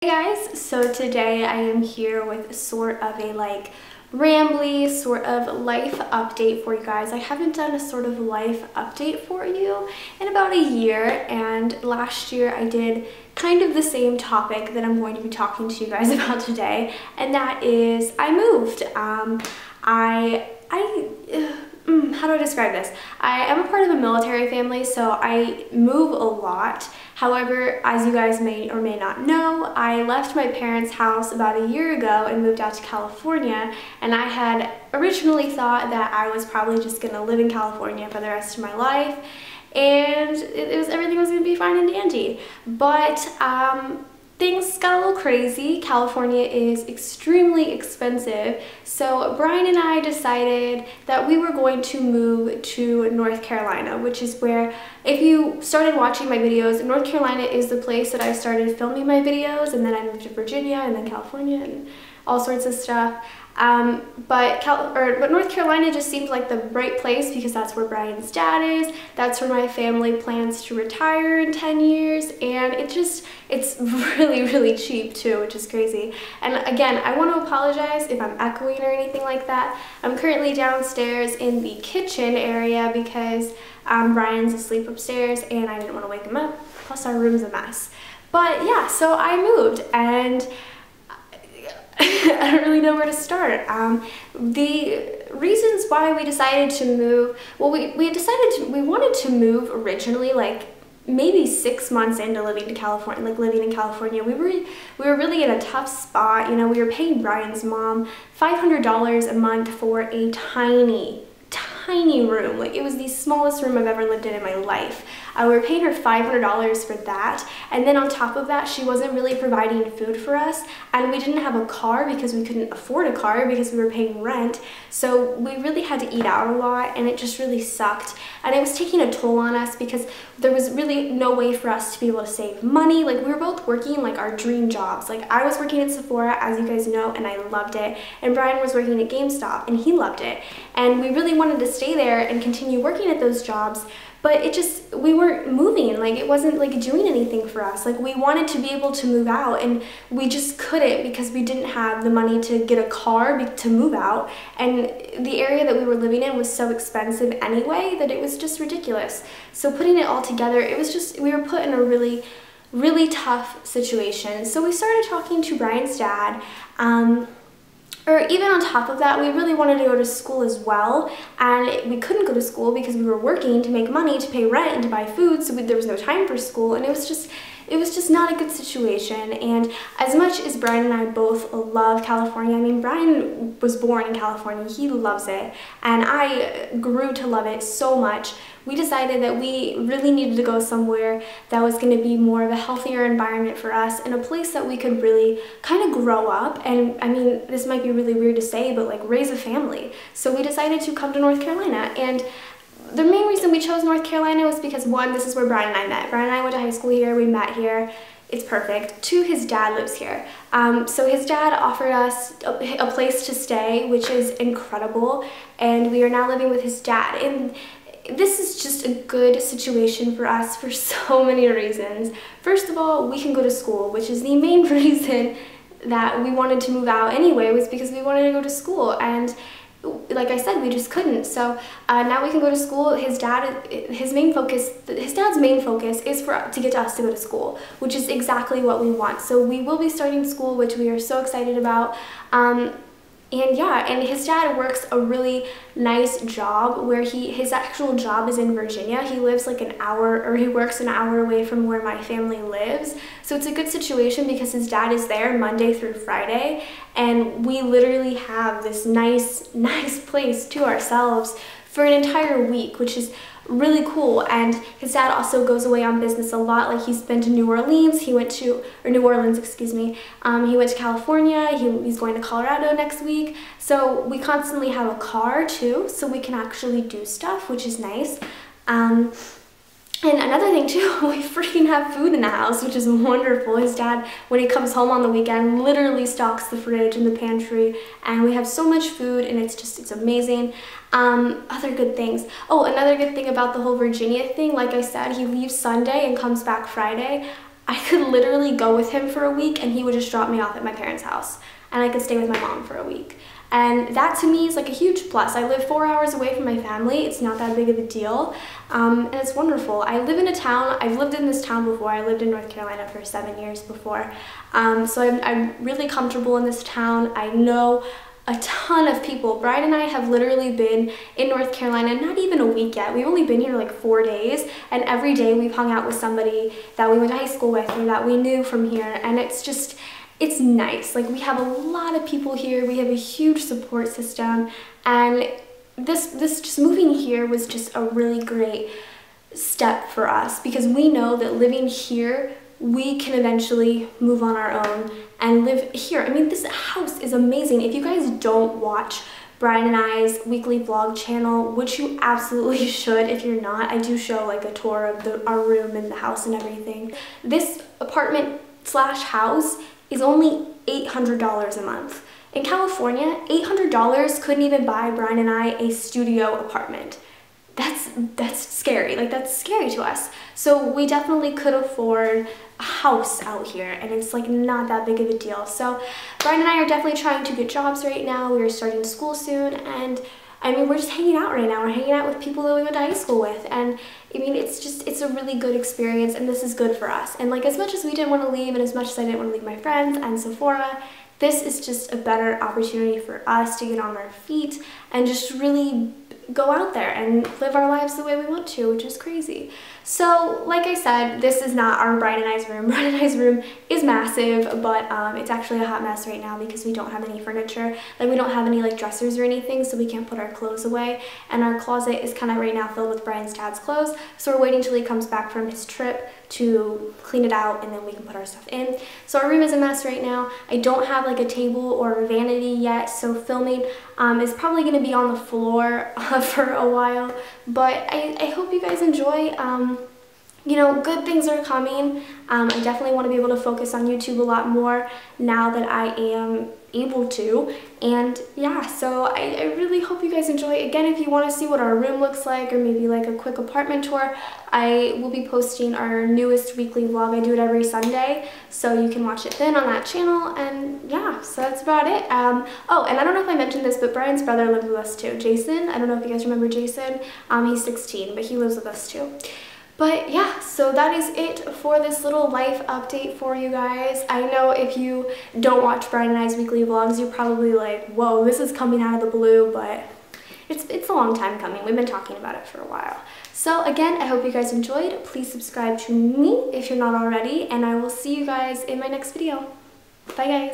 Hey guys, so today I am here with sort of a rambly sort of life update for you guys. I haven't done a sort of life update for you in about a year, and last year I did kind of the same topic that I'm going to be talking to you guys about today, and that is I moved. How do I describe this? I am a part of a military family, so I move a lot. However, as you guys may or may not know, I left my parents' house about a year ago and moved out to California, and I had originally thought that I was probably just gonna live in California for the rest of my life, and everything was gonna be fine and dandy. But things got a little crazy. California is extremely expensive, so Brian and I decided that we were going to move to North Carolina, which is where, if you started watching my videos, North Carolina is the place that I started filming my videos, and then I moved to Virginia and then California and all sorts of stuff. But North Carolina just seemed like the right place because that's where Brian's dad is. That's where my family plans to retire in 10 years, and it's really, really cheap too, which is crazy. And again, I want to apologize if I'm echoing or anything like that. I'm currently downstairs in the kitchen area because Brian's asleep upstairs and I didn't want to wake him up. Plus our room's a mess. But yeah, so I moved, and I don't really know where to start. The reasons why we decided to move, well, we wanted to move originally, like maybe 6 months into living in California. We were really in a tough spot. You know, we were paying Brian's mom $500 a month for a tiny room. Like, it was the smallest room I've ever lived in my life. We were paying her $500 for that, and then on top of that, she wasn't really providing food for us, and we didn't have a car because we couldn't afford a car because we were paying rent, so we really had to eat out a lot, and it just really sucked, and it was taking a toll on us because there was really no way for us to be able to save money. Like, we were both working like our dream jobs. Like, I was working at Sephora, as you guys know, and I loved it, and Brian was working at GameStop, and he loved it, and we really wanted to stay there and continue working at those jobs, but we weren't moving. Like, it wasn't like doing anything for us. Like, we wanted to be able to move out, and we just couldn't because we didn't have the money to get a car to move out, and the area that we were living in was so expensive anyway that it was just ridiculous. So putting it all together, it was just, we were put in a really, really tough situation. So we started talking to Brian's dad, or even on top of that, we really wanted to go to school as well, and we couldn't go to school because we were working to make money to pay rent and to buy food, so there was no time for school, and it was just not a good situation. And as much as Brian and I both love California, I mean, Brian was born in California, he loves it, and I grew to love it so much. We decided that we really needed to go somewhere that was going to be more of a healthier environment for us, and a place that we could really kind of grow up, and I mean, this might be really weird to say, but like raise a family. So we decided to come to North Carolina, and the main reason we chose North Carolina was because, one, this is where Brian and I met. Brian and I went to high school here, we met here. It's perfect. Two, his dad lives here. So his dad offered us a place to stay, which is incredible, and we are now living with his dad. And this is just a good situation for us for so many reasons. First of all, we can go to school, which is the main reason that we wanted to move out anyway, was because we wanted to go to school, and like I said, we just couldn't. So now we can go to school. His dad's main focus is to get us to go to school, which is exactly what we want. So we will be starting school, which we are so excited about. And yeah, and his dad works a really nice job where his actual job is in Virginia. He lives like he works an hour away from where my family lives. So it's a good situation because his dad is there Monday through Friday, and we literally have this nice place to ourselves for an entire week, which is really cool. And his dad also goes away on business a lot. Like, he's been to New Orleans, New Orleans, excuse me. He went to California, he's going to Colorado next week. So we constantly have a car too, so we can actually do stuff, which is nice. And another thing too, we freaking have food in the house, which is wonderful. His dad, when he comes home on the weekend, literally stocks the fridge and the pantry, and we have so much food, and it's amazing. Other good things. Oh, another good thing about the whole Virginia thing, like I said, he leaves Sunday and comes back Friday. I could literally go with him for a week and he would just drop me off at my parents' house and I could stay with my mom for a week. And that to me is like a huge plus. I live 4 hours away from my family. It's not that big of a deal. And it's wonderful. I live in a town, I've lived in this town before. I lived in North Carolina for 7 years before. So I'm really comfortable in this town. I know a ton of people. Brian and I have literally been in North Carolina not even a week yet. We've only been here like 4 days, and every day we've hung out with somebody that we went to high school with or that we knew from here, and it's nice. Like, we have a lot of people here. We have a huge support system, and this just moving here was just a really great step for us because we know that living here we can eventually move on our own and live here. I mean, this house is amazing. If you guys don't watch Brian and I's weekly vlog channel, which you absolutely should if you're not, I do show like a tour of our room and the house and everything. This apartment slash house is only $800 a month. In California, $800 couldn't even buy Brian and I a studio apartment. That's scary. Like, that's scary to us. So we definitely could afford a house out here, and it's like not that big of a deal. So Brian and I are definitely trying to get jobs right now. We are starting school soon, and I mean, we're just hanging out right now. We're hanging out with people that we went to high school with, and I mean, it's a really good experience, and this is good for us. And like, as much as we didn't want to leave, and as much as I didn't want to leave my friends and Sephora, this is just a better opportunity for us to get on our feet and just really go out there and live our lives the way we want to, which is crazy. So like I said, this is not our Brian and I's room. Brian and I's room is massive, but it's actually a hot mess right now because we don't have any furniture. Like, we don't have any like dressers or anything, so we can't put our clothes away, and our closet is kind of right now filled with Brian's dad's clothes, so we're waiting till he comes back from his trip to clean it out, and then we can put our stuff in. So our room is a mess right now. I don't have like a table or a vanity yet, so filming is probably going to be on the floor for a while, but I hope you guys enjoy. You know, good things are coming. I definitely want to be able to focus on YouTube a lot more now that I am able to, and yeah, so I really hope you guys enjoy. Again, if you want to see what our room looks like, or maybe like a quick apartment tour, I will be posting our newest weekly vlog. I do it every Sunday, so you can watch it then on that channel, and yeah, so that's about it. Oh, and I don't know if I mentioned this, but Brian's brother lives with us too, Jason. I don't know if you guys remember Jason. He's 16, but he lives with us too. But yeah, so that is it for this little life update for you guys. I know if you don't watch Brian and I's weekly vlogs, you're probably like, whoa, this is coming out of the blue, but it's a long time coming. We've been talking about it for a while. So again, I hope you guys enjoyed. Please subscribe to me if you're not already, and I will see you guys in my next video. Bye guys.